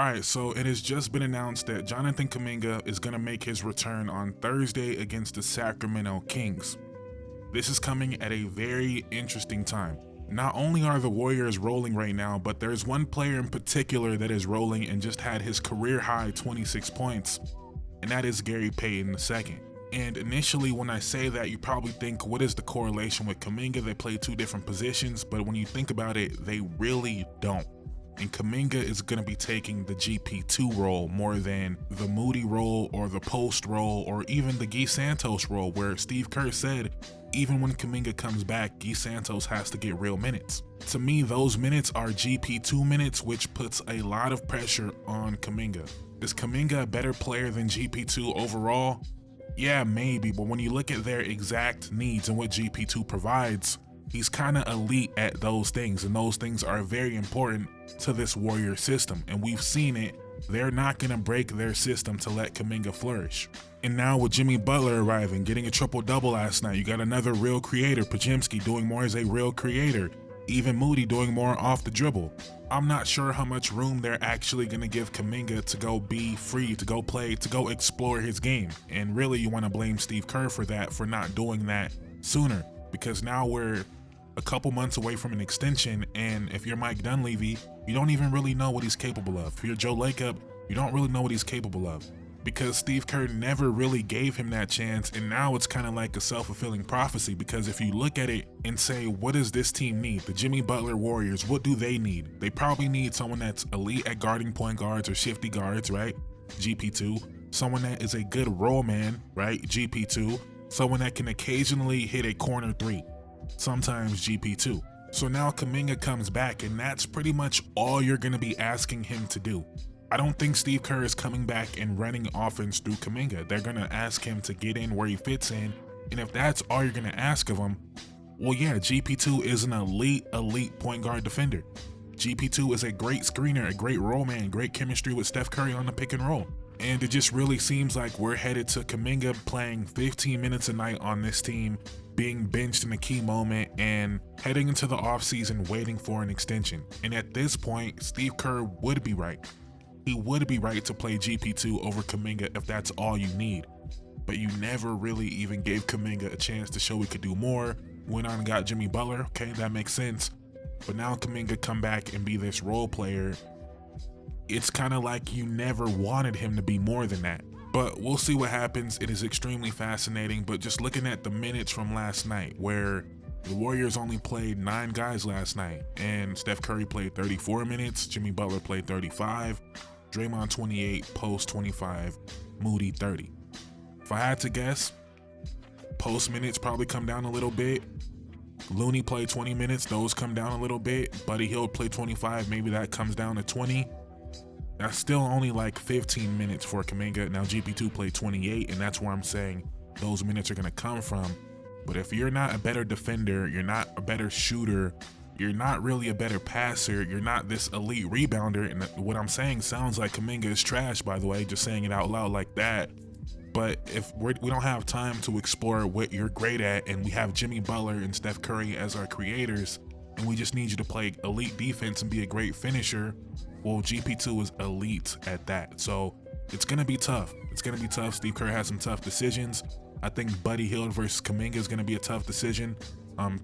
Alright, so it has just been announced that Jonathan Kuminga is going to make his return on Thursday against the Sacramento Kings. This is coming at a very interesting time. Not only are the Warriors rolling right now, but there's one player in particular that is rolling and just had his career high 26 points, and that is Gary Payton II. And initially when I say that, you probably think, what is the correlation with Kuminga? They play two different positions, but when you think about it, they really don't. And Kuminga is going to be taking the GP2 role more than the Moody role or the post role or even the Guy Santos role, where Steve Kerr said even when Kuminga comes back, Guy Santos has to get real minutes. To me, those minutes are GP2 minutes, which puts a lot of pressure on Kuminga. Is Kuminga a better player than GP2 overall? Yeah, maybe, but when you look at their exact needs and what GP2 provides, he's kind of elite at those things, and those things are very important to this Warrior system, and we've seen it. They're not going to break their system to let Kuminga flourish. And now with Jimmy Butler arriving, getting a triple-double last night, you got another real creator, Podziemski doing more as a real creator, even Moody doing more off the dribble. I'm not sure how much room they're actually going to give Kuminga to go be free, to go play, to go explore his game. And really you want to blame Steve Kerr for that, for not doing that sooner, because now we're a couple months away from an extension, and if you're Mike Dunleavy, you don't even really know what he's capable of. If you're Joe Lacob, you don't really know what he's capable of, because Steve Kerr never really gave him that chance, and now it's kind of like a self-fulfilling prophecy, because if you look at it and say, what does this team need? The Jimmy Butler Warriors, what do they need? They probably need someone that's elite at guarding point guards or shifty guards, right? GP2. Someone that is a good roll man, right? GP2. Someone that can occasionally hit a corner three, sometimes GP2. So now Kuminga comes back, and that's pretty much all you're going to be asking him to do. I don't think Steve Kerr is coming back and running offense through Kuminga. They're going to ask him to get in where he fits in, and if that's all you're going to ask of him, well yeah, GP2 is an elite point guard defender. GP2 is a great screener, a great roll man, great chemistry with Steph Curry on the pick and roll. And it just really seems like we're headed to Kuminga playing 15 minutes a night on this team, being benched in a key moment, and heading into the offseason waiting for an extension. And at this point, Steve Kerr would be right. He would be right to play GP2 over Kuminga if that's all you need. But you never really even gave Kuminga a chance to show he could do more. Went on and got Jimmy Butler, okay, that makes sense. But now Kuminga come back and be this role player. It's kind of like you never wanted him to be more than that. But we'll see what happens. It is extremely fascinating, but just looking at the minutes from last night, where the Warriors only played 9 guys last night, and Steph Curry played 34 minutes, Jimmy Butler played 35, Draymond 28, Post 25, Moody 30. If I had to guess, Post minutes probably come down a little bit. Looney played 20 minutes, those come down a little bit. Buddy Hield played 25, maybe that comes down to 20. That's still only like 15 minutes for Kuminga. Now GP2 played 28, and that's where I'm saying those minutes are going to come from. But if you're not a better defender, you're not a better shooter, you're not really a better passer, you're not this elite rebounder, and what I'm saying sounds like Kuminga is trash, by the way, just saying it out loud like that. But if we don't have time to explore what you're great at, and we have Jimmy Butler and Steph Curry as our creators, and we just need you to play elite defense and be a great finisher, well, GP2 is elite at that. So it's going to be tough. It's going to be tough. Steve Kerr has some tough decisions. I think Buddy Hield versus Kuminga is going to be a tough decision.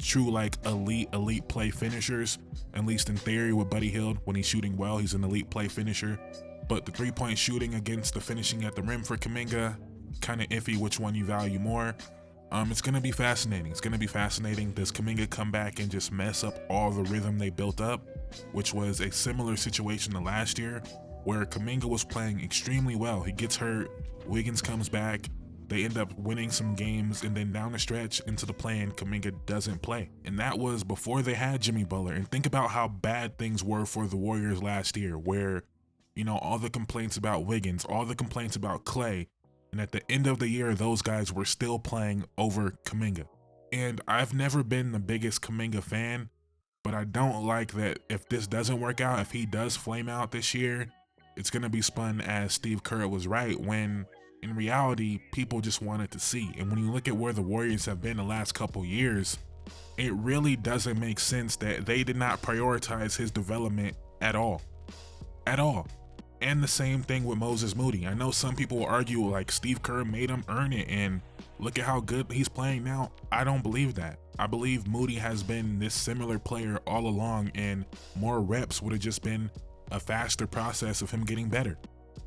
True like elite play finishers, at least in theory with Buddy Hield. When he's shooting well, he's an elite play finisher. But the three-point shooting against the finishing at the rim for Kuminga, kind of iffy which one you value more. It's going to be fascinating. It's going to be fascinating. Does Kuminga come back and just mess up all the rhythm they built up, which was a similar situation to last year, where Kuminga was playing extremely well. He gets hurt, Wiggins comes back, they end up winning some games, and then down the stretch into the play-in, Kuminga doesn't play. And that was before they had Jimmy Butler. And think about how bad things were for the Warriors last year, where, you know, all the complaints about Wiggins, all the complaints about Clay, and at the end of the year, those guys were still playing over Kuminga. And I've never been the biggest Kuminga fan, but I don't like that if this doesn't work out, if he does flame out this year, it's going to be spun as Steve Kerr was right, when in reality, people just wanted to see. And when you look at where the Warriors have been the last couple years, it really doesn't make sense that they did not prioritize his development at all. At all. And the same thing with Moses Moody. I know some people will argue like Steve Kerr made him earn it and look at how good he's playing now. I don't believe that. I believe Moody has been this similar player all along, and more reps would have just been a faster process of him getting better.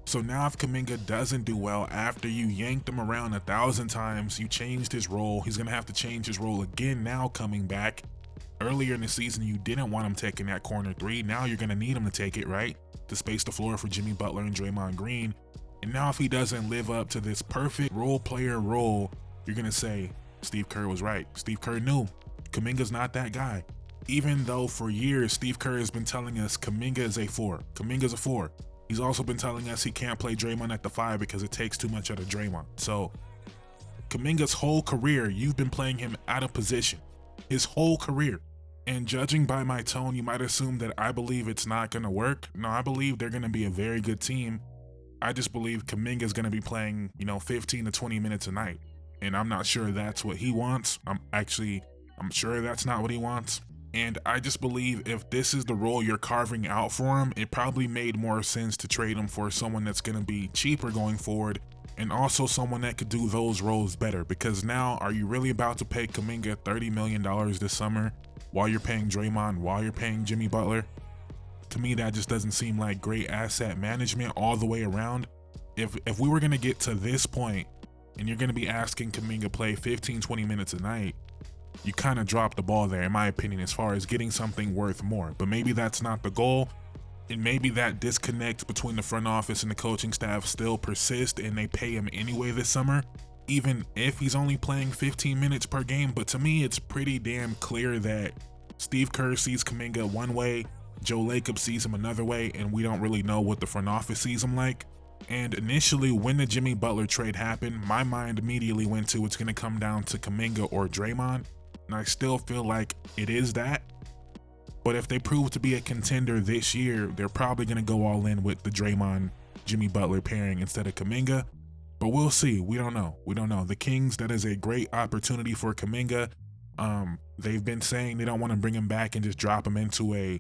So now if Kuminga doesn't do well after you yanked him around 1,000 times, you changed his role, he's gonna have to change his role again now coming back. Earlier in the season, you didn't want him taking that corner three. Now you're gonna need him to take it, right? To space the floor for Jimmy Butler and Draymond Green. And now if he doesn't live up to this perfect role player role, you're gonna say, Steve Kerr was right. Steve Kerr knew Kuminga's not that guy. Even though for years, Steve Kerr has been telling us Kuminga is a 4. Kuminga's a 4. He's also been telling us he can't play Draymond at the 5 because it takes too much out of Draymond. So Kuminga's whole career, you've been playing him out of position. His whole career. And judging by my tone, you might assume that I believe it's not going to work. No, I believe they're going to be a very good team. I just believe Kuminga is going to be playing, 15 to 20 minutes a night. And I'm not sure that's what he wants. I'm sure that's not what he wants. And I just believe if this is the role you're carving out for him, it probably made more sense to trade him for someone that's going to be cheaper going forward, and also someone that could do those roles better. Because now, are you really about to pay Kuminga $30 million this summer while you're paying Draymond, while you're paying Jimmy Butler? To me, that just doesn't seem like great asset management all the way around. If we were going to get to this point and you're going to be asking Kuminga play 15-20 minutes a night, you kind of dropped the ball there, in my opinion, as far as getting something worth more. But maybe that's not the goal, and maybe that disconnect between the front office and the coaching staff still persists and they pay him anyway this summer, even if he's only playing 15 minutes per game. But to me, it's pretty damn clear that Steve Kerr sees Kuminga one way, Joe Lacob sees him another way, and we don't really know what the front office sees him like. And initially, when the Jimmy Butler trade happened, my mind immediately went to it's going to come down to Kuminga or Draymond. And I still feel like it is that. But if they prove to be a contender this year, they're probably going to go all in with the Draymond-Jimmy Butler pairing instead of Kuminga. But we'll see. We don't know. The Kings, that is a great opportunity for Kuminga. They've been saying they don't want to bring him back and just drop him into a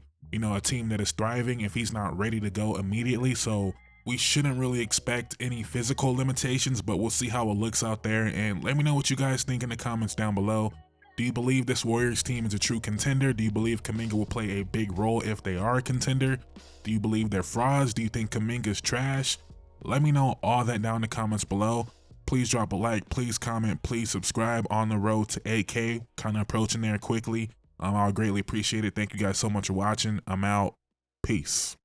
team that is thriving if he's not ready to go immediately. So we shouldn't really expect any physical limitations, but we'll see how it looks out there. And let me know what you guys think in the comments down below. Do you believe this Warriors team is a true contender? Do you believe Kuminga will play a big role if they are a contender? Do you believe they're frauds? Do you think Kuminga's trash? Let me know all that down in the comments below. Please drop a like, please comment, please subscribe. On the road to 8K, kind of approaching there quickly. I'll greatly appreciate it. Thank you guys so much for watching. I'm out. Peace.